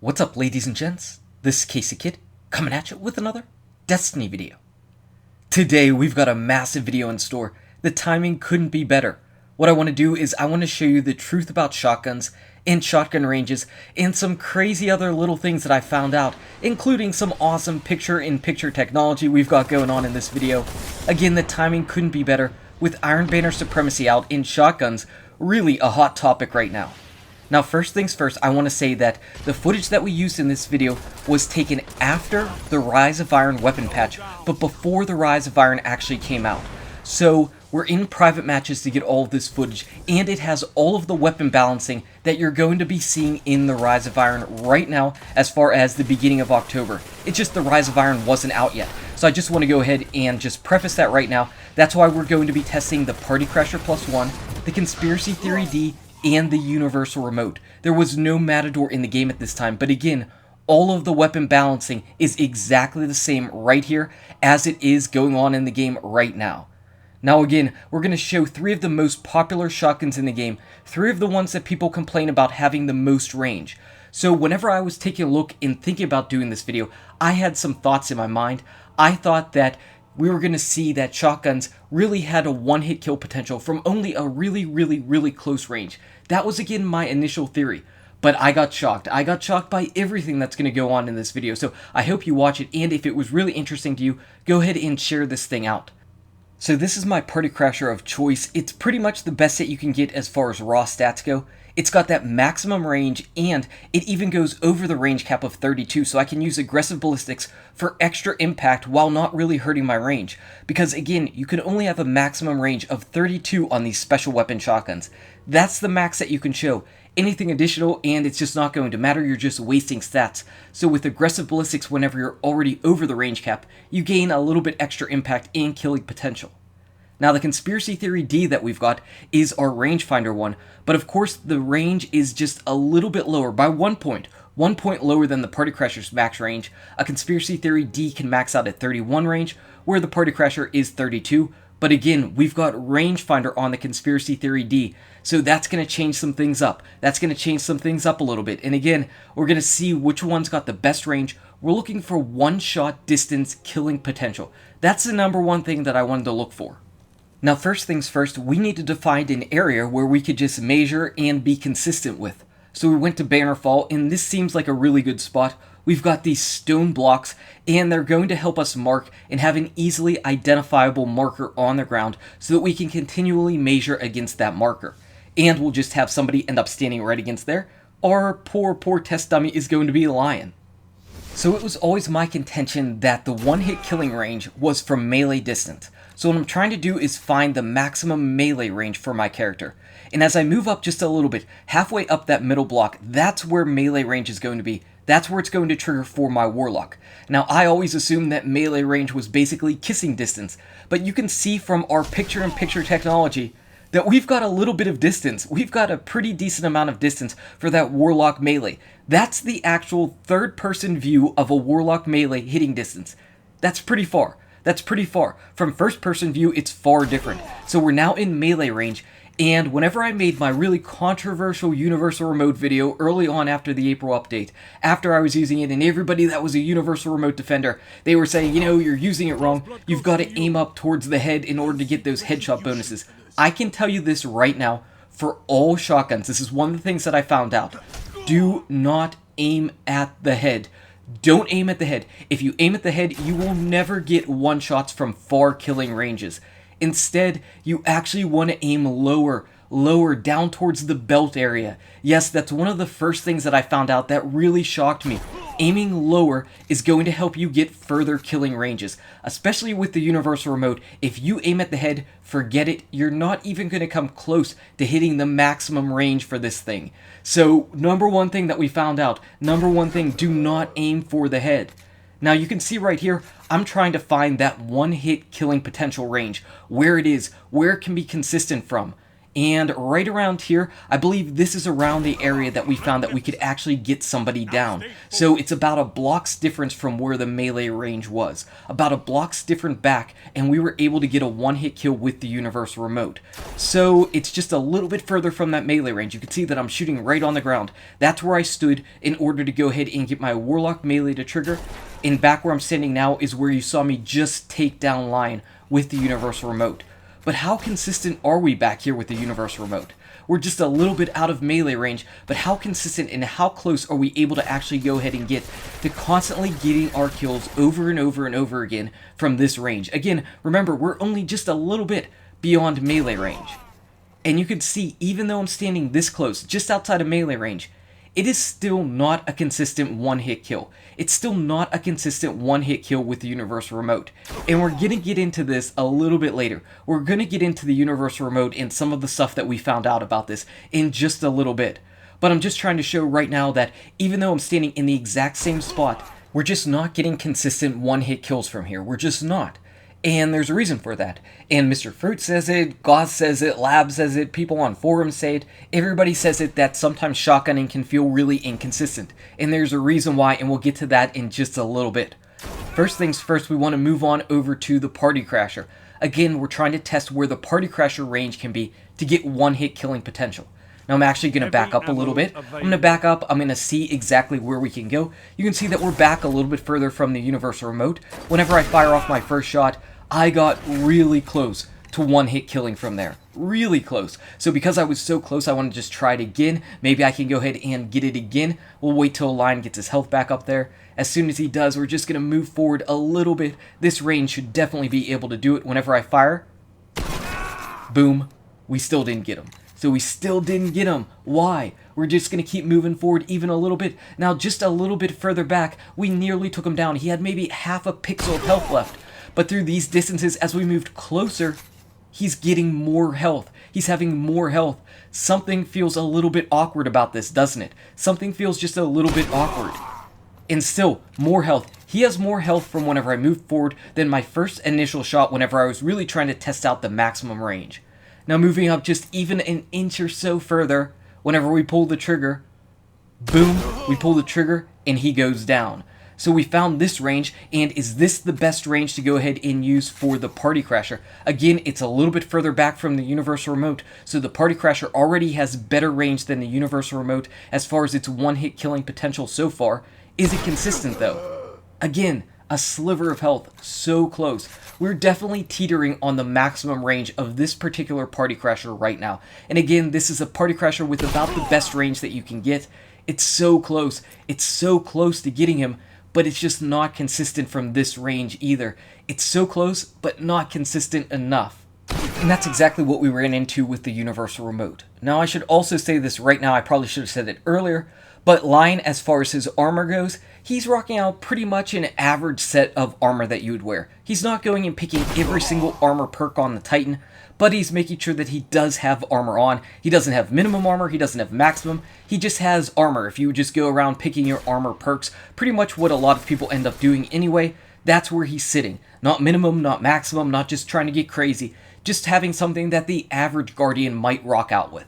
What's up, ladies and gents? This is KSigKid, coming at you with another Destiny video. Today, we've got a massive video in store. The timing couldn't be better. What I want to do is I want to show you the truth about shotguns and shotgun ranges and some crazy other little things that I found out, including some awesome picture-in-picture technology we've got going on in this video. Again, the timing couldn't be better, with Iron Banner supremacy out in shotguns, really a hot topic right now. Now, first things first, I want to say that the footage that we used in this video was taken after the Rise of Iron weapon patch, but before the Rise of Iron actually came out. So, we're in private matches to get all of this footage, and it has all of the weapon balancing that you're going to be seeing in the Rise of Iron right now as far as the beginning of October. It's just the Rise of Iron wasn't out yet. So I just want to go ahead and just preface that right now. That's why we're going to be testing the Party Crasher +1, the Conspiracy Theory D, and the Universal Remote. There was no Matador in the game at this time, but again, all of the weapon balancing is exactly the same right here as it is going on in the game right now. Now again, we're going to show 3 of the most popular shotguns in the game, 3 of the ones that people complain about having the most range. So whenever I was taking a look and thinking about doing this video, I had some thoughts in my mind. I thought that we were going to see that shotguns really had a one-hit kill potential from only a really close range. That was again my initial theory, but I got shocked. I got shocked by everything that's going to go on in this video, so I hope you watch it, and if it was really interesting to you, go ahead and share this thing out. So this is my Party Crasher of choice. It's pretty much the best that you can get as far as raw stats go. It's got that maximum range, and it even goes over the range cap of 32, so I can use aggressive ballistics for extra impact while not really hurting my range. Because again, you can only have a maximum range of 32 on these special weapon shotguns. That's the max that you can show. Anything additional, and it's just not going to matter, you're just wasting stats. So with aggressive ballistics, whenever you're already over the range cap, you gain a little bit extra impact and killing potential. Now, the Conspiracy Theory D that we've got is our rangefinder one, but of course the range is just a little bit lower by 1 point. 1 point lower than the Party Crasher's max range. A Conspiracy Theory D can max out at 31 range, where the Party Crasher is 32. But again, we've got rangefinder on the Conspiracy Theory D, so that's going to change some things up. That's going to change some things up a little bit. And again, we're going to see which one's got the best range. We're looking for one-shot distance killing potential. That's the #1 thing that I wanted to look for. Now, first things first, we need to define an area where we could just measure and be consistent with. So we went to Bannerfall, and this seems like a really good spot. We've got these stone blocks, and they're going to help us mark and have an easily identifiable marker on the ground so that we can continually measure against that marker. And we'll just have somebody end up standing right against there. Our poor test dummy is going to be a lion. So it was always my contention that the one-hit killing range was from melee distance. So what I'm trying to do is find the maximum melee range for my character. And as I move up just a little bit, halfway up that middle block, that's where melee range is going to be. That's where it's going to trigger for my Warlock. Now, I always assumed that melee range was basically kissing distance, but you can see from our picture-in-picture technology that we've got a little bit of distance. We've got a pretty decent amount of distance for that Warlock melee. That's the actual third-person view of a Warlock melee hitting distance. That's pretty far. That's pretty far. From first-person view, it's far different. So we're now in melee range, and whenever I made my really controversial Universal Remote video early on after the April update, after I was using it, and everybody that was a Universal Remote defender, they were saying, you know, you're using it wrong. You've got to aim up towards the head in order to get those headshot bonuses. I can tell you this right now, for all shotguns, this is one of the things that I found out. Do not aim at the head. Don't aim at the head. If you aim at the head, you will never get one-shots from far killing ranges. Instead, you actually want to aim lower, down towards the belt area. Yes, that's one of the first things that I found out that really shocked me. Aiming lower is going to help you get further killing ranges, especially with the Universal Remote. If you aim at the head, forget it. You're not even going to come close to hitting the maximum range for this thing. So, #1 thing that we found out, #1 thing, do not aim for the head. Now, you can see right here, I'm trying to find that one-hit killing potential range, where it is, where it can be consistent from. And right around here, I believe this is around the area that we found that we could actually get somebody down. So it's about a block's difference from where the melee range was. About a block's difference back, and we were able to get a one-hit kill with the universal remote. So it's just a little bit further from that melee range. You can see that I'm shooting right on the ground. That's where I stood in order to go ahead and get my warlock melee to trigger. And back where I'm standing now is where you saw me just take down Lion with the universal remote. But how consistent are we back here with the universal remote? We're just a little bit out of melee range, but how consistent and how close are we able to actually go ahead and get to constantly getting our kills over and over and over again from this range? Again, remember, we're only just a little bit beyond melee range. And you can see, even though I'm standing this close, just outside of melee range, it is still not a consistent one-hit kill. It's still not a consistent one-hit kill with the universal remote. And we're going to get into this a little bit later. We're going to get into the universal remote and some of the stuff that we found out about this in just a little bit. But I'm just trying to show right now that even though I'm standing in the exact same spot, we're just not getting consistent one-hit kills from here. We're just not. And there's a reason for that. And Mr. Fruit says it, Goth says it, Lab says it, people on forums say it, everybody says it, that sometimes shotgunning can feel really inconsistent. And there's a reason why, and we'll get to that in just a little bit. First things first, we want to move on over to the Party Crasher. Again, we're trying to test where the Party Crasher range can be to get one-hit killing potential. Now I'm actually going to back up a little bit. I'm going to back up. I'm going to see exactly where we can go. You can see that we're back a little bit further from the universal remote. Whenever I fire off my first shot, I got really close to one-hit killing from there. Really close. So because I was so close, I want to just try it again. Maybe I can go ahead and get it again. We'll wait till Lion gets his health back up there. As soon as he does, we're just going to move forward a little bit. This range should definitely be able to do it. Whenever I fire, boom, we still didn't get him. So we still didn't get him. Why? We're just going to keep moving forward even a little bit. Now, just a little bit further back, we nearly took him down. He had maybe half a pixel of health left. But through these distances, as we moved closer, he's getting more health. He's having more health. Something feels a little bit awkward about this, doesn't it? Something feels just a little bit awkward. And still, more health. He has more health from whenever I moved forward than my first initial shot whenever I was really trying to test out the maximum range. Now moving up just even an inch or so further, whenever we pull the trigger, boom, we pull the trigger and he goes down. So we found this range, and is this the best range to go ahead and use for the Party Crasher? Again, it's a little bit further back from the universal remote, so the Party Crasher already has better range than the universal remote as far as its one-hit killing potential so far. Is it consistent though? Again, a sliver of health, so close. We're definitely teetering on the maximum range of this particular Party Crasher right now. And again, this is a Party Crasher with about the best range that you can get. It's so close. It's so close to getting him, but it's just not consistent from this range either. It's so close, but not consistent enough. And that's exactly what we ran into with the universal remote. Now, I should also say this right now, I probably should have said it earlier, but Lion, as far as his armor goes, he's rocking out pretty much an average set of armor that you would wear. He's not going and picking every single armor perk on the Titan, but he's making sure that he does have armor on. He doesn't have minimum armor, he doesn't have maximum, he just has armor. If you would just go around picking your armor perks, pretty much what a lot of people end up doing anyway, that's where he's sitting. Not minimum, not maximum, not just trying to get crazy, just having something that the average Guardian might rock out with.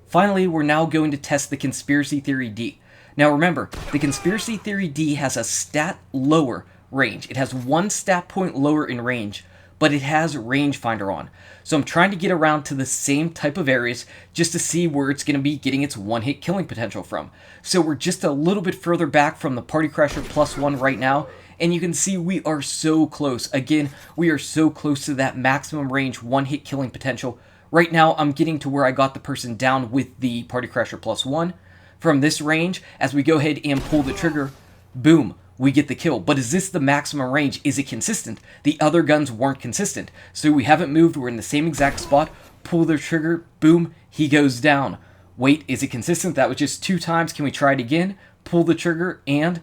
Finally, we're now going to test the Conspiracy Theory D. Now remember, the Conspiracy Theory D has a stat lower range. It has one stat point lower in range, but it has rangefinder on. So I'm trying to get around to the same type of areas just to see where it's going to be getting its one-hit killing potential from. So we're just a little bit further back from the Party Crasher +1 right now, and you can see we are so close. Again, we are so close to that maximum range one-hit killing potential. Right now, I'm getting to where I got the person down with the Party Crasher +1. From this range, as we go ahead and pull the trigger, boom, we get the kill. But is this the maximum range? Is it consistent? The other guns weren't consistent. So we haven't moved, we're in the same exact spot, pull the trigger, boom, he goes down. Wait, is it consistent? That was just 2 times, can we try it again? Pull the trigger, and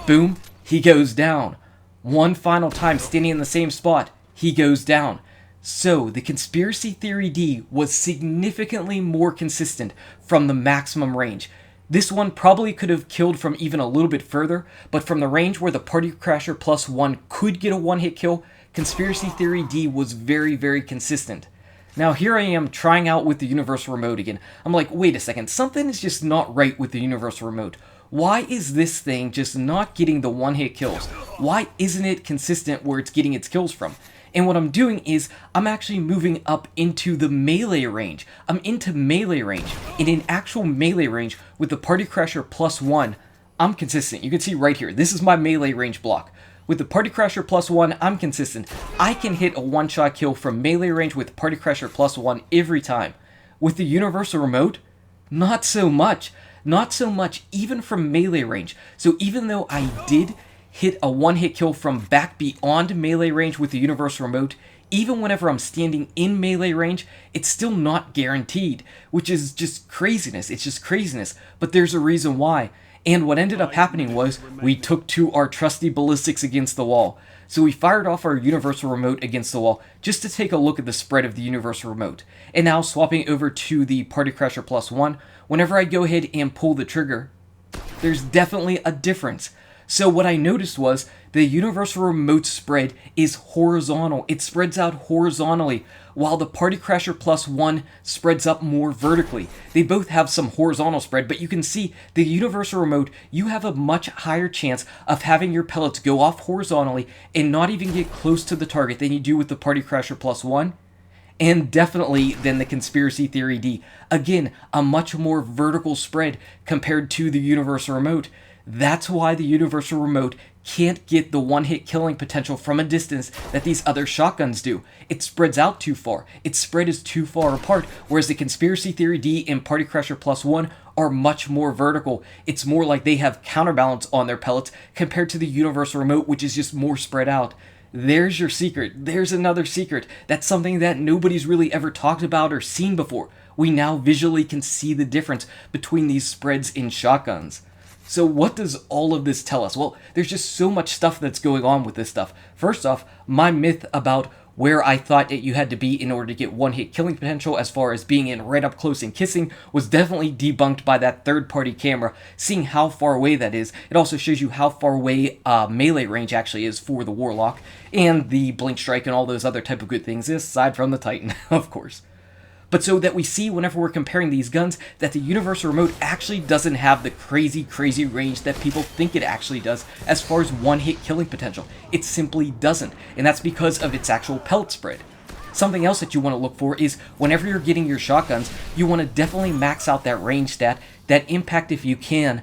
boom, he goes down. One final time, standing in the same spot, he goes down. So, the Conspiracy Theory D was significantly more consistent from the maximum range. This one probably could have killed from even a little bit further, but from the range where the Party Crasher +1 could get a one-hit kill, Conspiracy Theory D was very, very consistent. Now here I am trying out with the universal remote again. I'm like, wait a second, something is just not right with the universal remote. Why is this thing just not getting the one-hit kills? Why isn't it consistent where it's getting its kills from? And what I'm doing is, I'm actually moving up into the melee range. I'm into melee range. And in actual melee range, with the Party Crasher +1, I'm consistent. You can see right here, this is my melee range block. With the Party Crasher +1, I'm consistent. I can hit a one-shot kill from melee range with Party Crasher +1 every time. With the universal remote, not so much. Not so much even from melee range. So even though I did hit a one-hit kill from back beyond melee range with the universal remote, even whenever I'm standing in melee range, it's still not guaranteed, which is just craziness. It's just craziness. But there's a reason why. And what ended up happening was we took to our trusty ballistics against the wall. So we fired off our universal remote against the wall just to take a look at the spread of the universal remote. And now swapping over to the Party Crasher +1, whenever I go ahead and pull the trigger, there's definitely a difference. So what I noticed was the universal remote spread is horizontal. It spreads out horizontally, while the Party Crasher +1 spreads up more vertically. They both have some horizontal spread, but you can see the universal remote, you have a much higher chance of having your pellets go off horizontally and not even get close to the target than you do with the Party Crasher +1. And definitely than the Conspiracy Theory D. Again, a much more vertical spread compared to the universal remote. That's why the universal remote can't get the one-hit killing potential from a distance that these other shotguns do. It spreads out too far. Its spread is too far apart, whereas the Conspiracy Theory D and Party Crasher +1 are much more vertical. It's more like they have counterbalance on their pellets compared to the universal remote, which is just more spread out. There's your secret. There's another secret. That's something that nobody's really ever talked about or seen before. We now visually can see the difference between these spreads in shotguns. So what does all of this tell us? Well, there's just so much stuff that's going on with this stuff. First off, my myth about where I thought that you had to be in order to get one-hit killing potential as far as being in right up close and kissing was definitely debunked by that third-party camera. Seeing how far away that is, it also shows you how far away melee range actually is for the Warlock, and the Blink Strike and all those other type of good things, aside from the Titan, of course. But so that we see whenever we're comparing these guns that the universal remote actually doesn't have the crazy range that people think it actually does as far as one-hit killing potential. It simply doesn't, and that's because of its actual pellet spread. Something else that you want to look for is whenever you're getting your shotguns, you want to definitely max out that range stat, that impact if you can.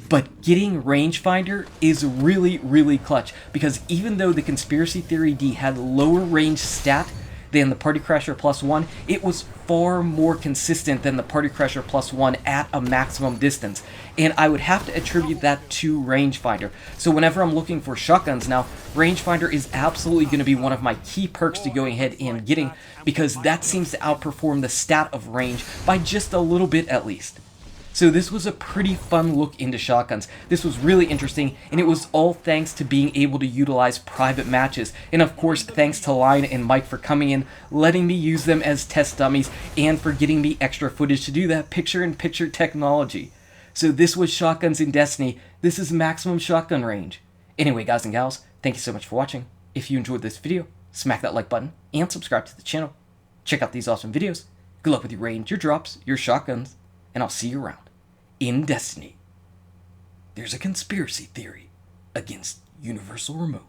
But getting rangefinder is really clutch, because even though the Conspiracy Theory D had lower range stat than the Party Crasher +1, it was far more consistent than the Party Crasher +1 at a maximum distance. And I would have to attribute that to rangefinder. So whenever I'm looking for shotguns now, rangefinder is absolutely going to be one of my key perks to going ahead and getting, because that seems to outperform the stat of range by just a little bit at least. So this was a pretty fun look into shotguns. This was really interesting, and it was all thanks to being able to utilize private matches. And of course, thanks to Lion and Mike for coming in, letting me use them as test dummies, and for getting me extra footage to do that picture-in-picture technology. So this was Shotguns in Destiny. This is maximum shotgun range. Anyway, guys and gals, thank you so much for watching. If you enjoyed this video, smack that like button, and subscribe to the channel. Check out these awesome videos. Good luck with your range, your drops, your shotguns, and I'll see you around. In Destiny, there's a conspiracy theory against universal remote.